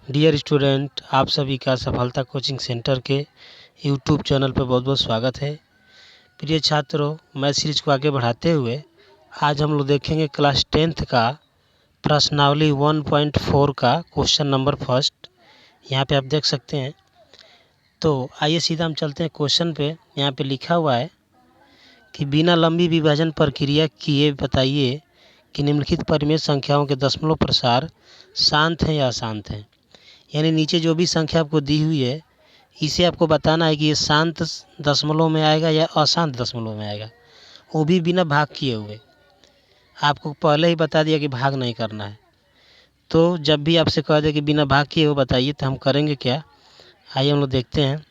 Dear student, आप सभी का सफलता कोचिंग सेंटर के यूट्यूब चैनल पर बहुत बहुत स्वागत है। प्रिय छात्रों, मैं सीरीज को आगे बढ़ाते हुए आज हम लोग देखेंगे क्लास 10th का प्रश्नावली 1.4 का क्वेश्चन नंबर फर्स्ट। यहाँ पे आप देख सकते हैं। तो आइए सीधा हम चलते हैं क्वेश्चन पे। यहाँ पे लिखा हुआ है कि बिना लंबी विभाजन प्रक्रिया किए बताइए कि निम्नलिखित परिमेय संख्याओं के दशमलव प्रसार शांत हैं या अशांत हैं। यानी नीचे जो भी संख्या आपको दी हुई है इसे आपको बताना है कि ये शांत दशमलव में आएगा या अशांत दशमलव में आएगा, वो भी बिना भाग किए हुए। आपको पहले ही बता दिया कि भाग नहीं करना है। तो जब भी आपसे कह दे कि बिना भाग किए हुए बताइए तो हम करेंगे क्या, आइए हम लोग देखते हैं।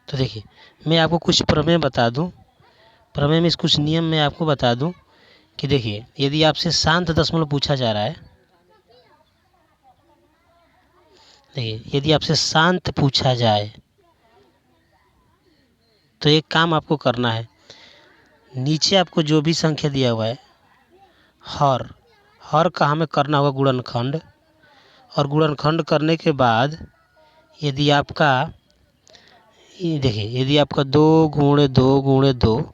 तो देखिए, मैं आपको कुछ प्रमेय बता दूं। प्रमेय में कुछ नियम मैं आपको बता दूं कि देखिए, यदि आपसे शांत दशमलव पूछा जा रहा है, देखिए यदि आपसे शांत पूछा जाए तो एक काम आपको करना है। नीचे आपको जो भी संख्या दिया हुआ है हर का हमें करना होगा गुणनखंड, और गुणनखंड करने के बाद यदि आपका देखिए यदि आपका 2 × 2 × 2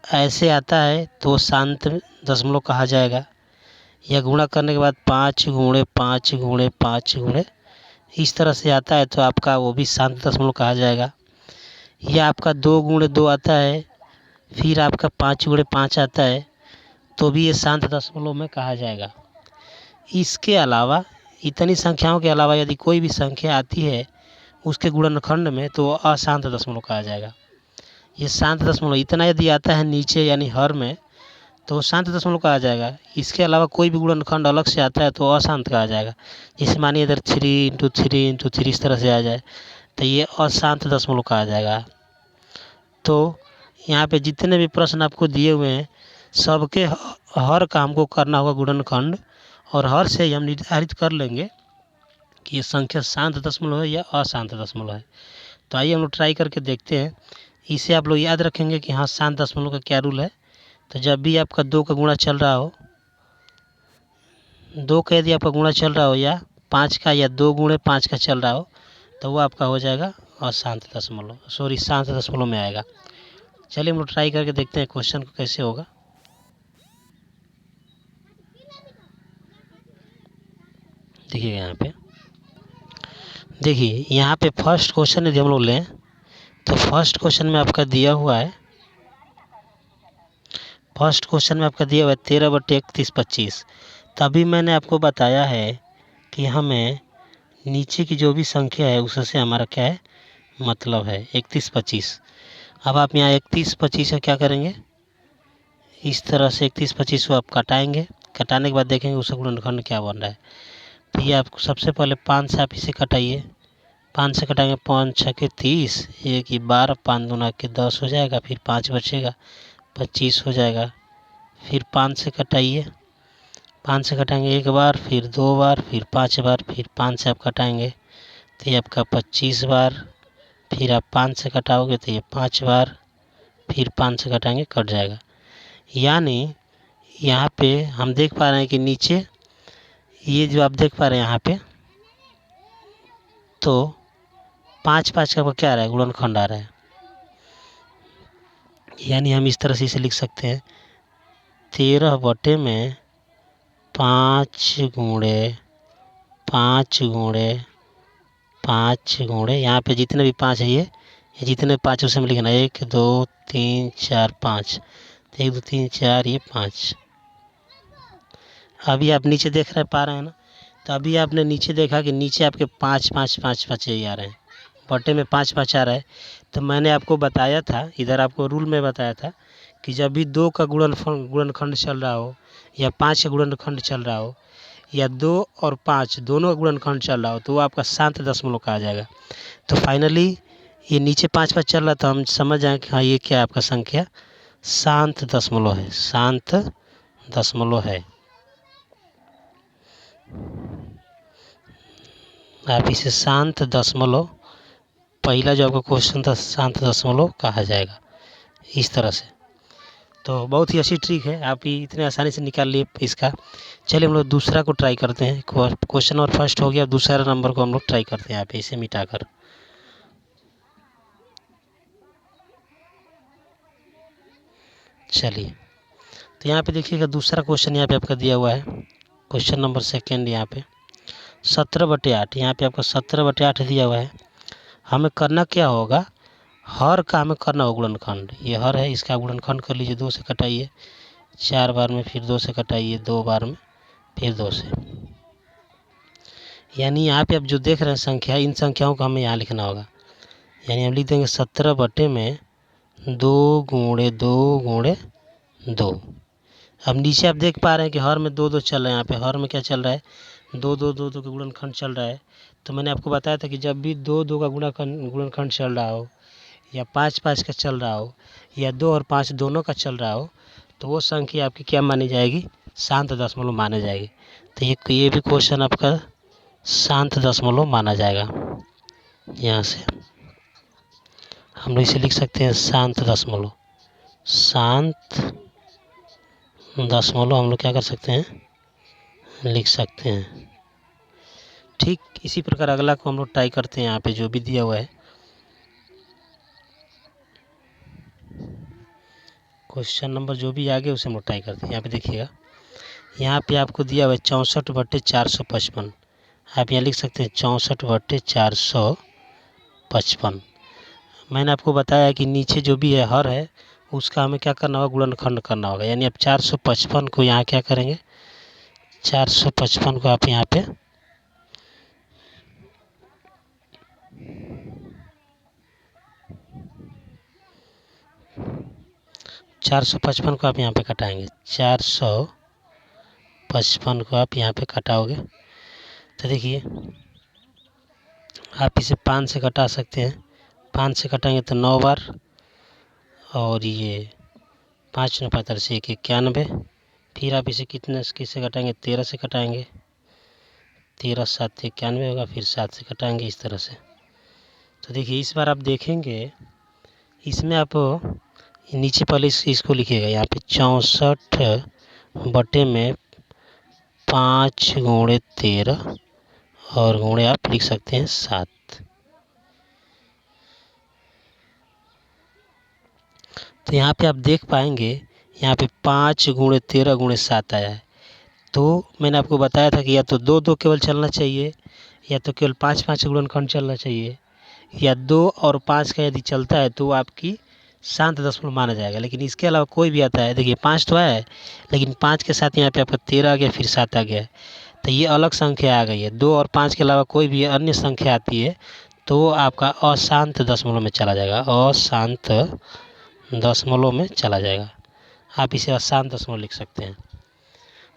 ऐसे आता है तो शांत दशमलव कहा जाएगा। या गुणा करने के बाद 5 × 5 × 5 इस तरह से आता है तो आपका वो भी शांत दशमलव कहा जाएगा। या आपका 2 × 2 आता है, फिर आपका 5 × 5 आता है तो भी ये शांत दशमलव में कहा जाएगा। इसके अलावा इतनी संख्याओं के अलावा यदि कोई भी संख्या आती है उसके गुणनखंड में तो अशांत दशमलव कहा जाएगा। ये शांत दशमलव इतना यदि आता है नीचे यानी हर में तो शांत दशमलव कहा जाएगा। इसके अलावा कोई भी गुणनखंड अलग से आता है तो अशांत कहा जाएगा। जैसे मानिए इधर 3 × 3 × 3 इस तरह से आ जाए तो ये अशांत दशमलव कहा जाएगा। तो यहाँ पे जितने भी प्रश्न आपको दिए हुए हैं सबके हर काम को करना होगा गुणनखंड, और हर से हम निर्धारित कर लेंगे कि ये संख्या शांत दशमलव है या अशांत दशमलव है। तो आइए हम लोग ट्राई करके देखते हैं। इसे आप लोग याद रखेंगे कि हाँ, शांत दशमलव का क्या रूल है। तो जब भी आपका 2 का गुणा चल रहा हो, 2 का यदि आपका गुणा चल रहा हो या 5 का या 2 × 5 का चल रहा हो तो वो आपका हो जाएगा अशांत दशमलव, शांत दशमलव में आएगा। चलिए हम लोग ट्राई करके देखते हैं क्वेश्चन को कैसे होगा। देखिए यहाँ पे फर्स्ट क्वेश्चन यदि हम लोग लें तो फर्स्ट क्वेश्चन में आपका दिया हुआ है 13/31 तभी मैंने आपको बताया है कि हमें नीचे की जो भी संख्या है उससे हमारा क्या है मतलब है 31/25। अब आप यहाँ 31/25 का क्या करेंगे, इस तरह से 31/25 को आप कटाएंगे। कटाने के बाद देखेंगे उसका गुणनखंड क्या बन रहा है। तो ये आपको सबसे पहले 5 से आप इसे कटाइए। 5 से कटाएंगे, 5 × 6 = 30, 1 × 12, 5 × 2 = 10 हो जाएगा। फिर 5 बचेगा, 25 हो जाएगा। फिर 5 से कटाइए, 5 से कटाएंगे एक बार, फिर 2 बार, फिर 5 बार, फिर 5 से आप कटाएंगे तो ये आपका 25 बार। फिर आप 5 से कटाओगे तो ये 5 बार, फिर 5 से कटाएंगे, कट जाएगा। यानी यहाँ पे हम देख पा रहे हैं कि नीचे ये जो आप देख पा रहे हैं यहाँ पे तो 5 का क्या आ रहा है, गुणनखंड आ रहा है। यानी हम इस तरह से इसे लिख सकते हैं 13/5 × 5 यहाँ पे जितने भी 5 है ये जितने 5 उसे में लिखना 1 2 3 4 5, 1 2 3 4 ये 5। अभी आप नीचे देख पा रहे हैं ना। तो अभी आपने नीचे देखा कि नीचे आपके 5 5 5 5 यही आ रहे हैं, बटे में 5 5 आ रहा है। तो मैंने आपको बताया था, इधर आपको रूल में बताया था कि जब भी 2 का गुणनखंड चल रहा हो या 5 का गुणनखंड चल रहा हो या 2 और 5 दोनों का गुणनखंड चल रहा हो तो वो आपका शांत दशमलव कहा जाएगा। तो फाइनली ये नीचे 5 5 चल रहा था, हम समझ जाएँ कि हाँ ये क्या आपका संख्या शांत दशमलव है, शांत दशमलव है। आप इसे शांत दशमलव, पहला जो आपका क्वेश्चन था शांत दशमलव कहा जाएगा इस तरह से। तो बहुत ही अच्छी ट्रिक है, आप ही इतने आसानी से निकाल लिए इसका। चलिए हम लोग दूसरा को ट्राई करते हैं। क्वेश्चन और फर्स्ट हो गया, दूसरा नंबर को हम लोग ट्राई करते हैं यहाँ पे इसे मिटाकर। चलिए तो यहाँ पे देखिएगा दूसरा क्वेश्चन यहाँ पे आपका दिया हुआ है, क्वेश्चन नंबर सेकेंड यहाँ पे 17/8। यहाँ पे आपका 17/8 दिया हुआ है। हमें करना क्या होगा, हर का हमें करना होगा गुणनखंड। ये हर है, इसका गुणनखंड कर लीजिए, 2 से कटाइए 4 बार में, फिर 2 से कटाइए 2 बार में, फिर 2 से। यानी यहाँ पे आप जो देख रहे हैं संख्या, इन संख्याओं को हमें यहाँ लिखना होगा। यानी हम लिख देंगे 17/2 अब नीचे आप देख पा रहे हैं कि हर में 2 2 चल रहा है। यहाँ पे हर में क्या चल रहा है, 2 2 2 2 का गुणनखंड चल रहा है। तो मैंने आपको बताया था कि जब भी 2 2 का गुणनखंड चल रहा हो, या 5 5 का चल रहा हो, या 2 और 5 दोनों का चल रहा हो, तो वो संख्या आपकी क्या मानी जाएगी, शांत दशमलव माने जाएगी। तो ये भी क्वेश्चन आपका शांत दशमलव माना जाएगा। यहाँ से हम लोग इसे लिख सकते हैं शांत दशमलव। शांत दशमलव हम लोग क्या कर सकते हैं, लिख सकते हैं। ठीक इसी प्रकार अगला को हम लोग ट्राई करते हैं। यहाँ पे जो भी दिया हुआ है क्वेश्चन नंबर जो भी आगे उसे हम लोग ट्राई करते हैं। यहाँ पे देखिएगा, यहाँ पे आपको दिया हुआ है 64/455। आप यहाँ लिख सकते हैं 64/455। मैंने आपको बताया कि नीचे जो भी है हर है, उसका हमें क्या करना होगा, गुणनखंड करना होगा। यानी आप 455 को यहाँ क्या करेंगे, 455 को आप यहाँ पे 455 को आप यहाँ पे कटाएंगे। 455 को आप यहाँ पे कटाओगे तो देखिए आप इसे 5 से कटा सकते हैं। 5 से कटाएंगे तो 9 बार, और ये 5 9 45 1 91। फिर आप इसे किससे कटाएंगे, 13 से कटाएंगे। 13 7 91 होगा, फिर 7 से कटाएंगे इस तरह से। तो देखिए इस बार आप देखेंगे इसमें आप नीचे पहले इसको लिखिएगा। यहाँ पे 64/5 × 13 और गुणे आप लिख सकते हैं 7। तो यहाँ पे आप देख पाएंगे यहाँ पे 5 × 13 × 7 आया है। तो मैंने आपको बताया था कि या तो 2 2 केवल चलना चाहिए, या तो केवल 5 5 गुणनखंड चलना चाहिए, या 2 और 5 का यदि चलता है तो आपकी शांत दशमलव माना जाएगा। लेकिन इसके अलावा कोई भी आता है, देखिए 5 तो आया है, लेकिन 5 के साथ यहाँ पे आपका 13 आ गया, फिर 7 आ गया है, तो ये अलग संख्या आ गई है। 2 और 5 के अलावा कोई भी अन्य संख्या आती है तो वो आपका अशांत दशमलव में चला जाएगा, अशांत दशमलव में चला जाएगा। आप इसे अशांत दशमलव लिख सकते हैं।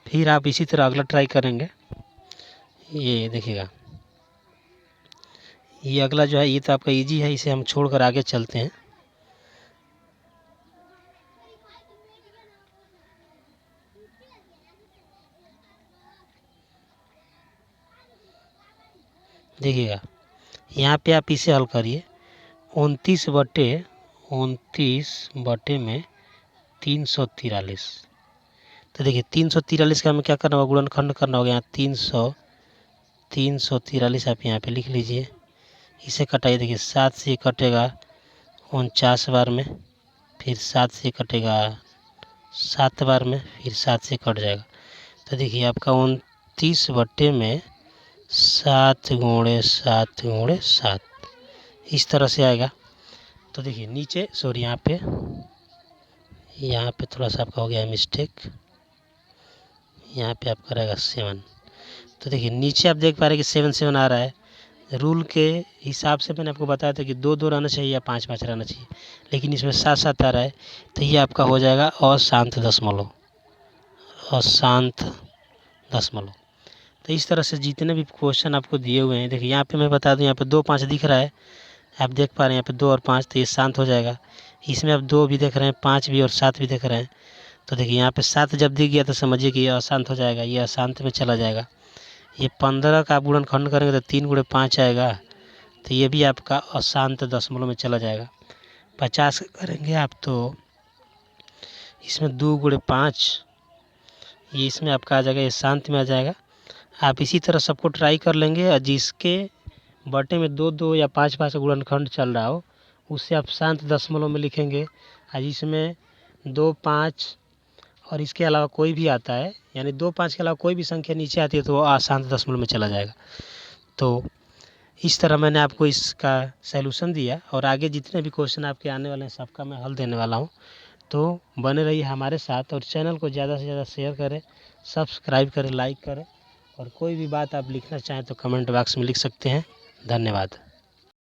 फिर आप इसी तरह अगला ट्राई करेंगे। ये देखिएगा, ये अगला जो है ये तो आपका इजी है, इसे हम छोड़कर आगे चलते हैं। देखिएगा यहाँ पे आप इसे हल करिए। 29/343। तो देखिए 343 का हमें क्या करना होगा, गुणनखंड करना होगा। यहाँ 343 आप यहाँ पे लिख लीजिए। इसे कटाइए, देखिए 7 से कटेगा 49 बार में, फिर 7 से कटेगा 7 बार में, फिर 7 से कट जाएगा। तो देखिए आपका 29/7 × 7 × 7 इस तरह से आएगा। तो देखिए नीचे सॉरी यहाँ पे थोड़ा सा आपका हो गया है मिस्टेक। यहाँ पे आपका रहेगा 7। तो देखिए नीचे आप देख पा रहे हैं कि 7 7 आ रहा है। रूल के हिसाब से मैंने आपको बताया था कि 2 2 रहना चाहिए या 5 5 रहना चाहिए, लेकिन इसमें 7 7 आ रहा है। तो ये आपका हो जाएगा अशांत दशमलव, अशांत दशमलव। तो इस तरह से जितने भी क्वेश्चन आपको दिए हुए हैं, देखिए यहाँ पे मैं बता दूं, यहाँ पे 2 5 दिख रहा है, आप देख पा रहे हैं यहाँ पे 2 और 5, तो ये शांत हो जाएगा। इसमें आप 2 भी देख रहे हैं, 5 भी और 7 भी देख रहे हैं। तो देखिए यहाँ पे 7 जब दिख गया तो समझिए कि ये अशांत हो जाएगा, ये अशांत में चला जाएगा। ये 15 का आप गुणनखंड करेंगे तो 3 × 5 आएगा, तो ये भी आपका अशांत दशमलव में चला जाएगा। 50 करेंगे आप तो इसमें 2 गुणे 5, ये इसमें आपका आ जाएगा, ये शांत में आ जाएगा। आप इसी तरह सबको ट्राई कर लेंगे और जिसके बटे में 2-2 या 5-5 गुणनखंड चल रहा हो उससे आप शांत दशमलव में लिखेंगे। और इसमें 2-5 और इसके अलावा कोई भी आता है, यानी 2-5 के अलावा कोई भी संख्या नीचे आती है तो वो अशांत दशमलव में चला जाएगा। तो इस तरह मैंने आपको इसका सैल्यूशन दिया और आगे जितने भी क्वेश्चन आपके आने वाले हैं सबका मैं हल देने वाला हूँ। तो बने रहिए हमारे साथ और चैनल को ज़्यादा से ज़्यादा शेयर करें, सब्सक्राइब करें, लाइक करें और कोई भी बात आप लिखना चाहें तो कमेंट बॉक्स में लिख सकते हैं। धन्यवाद।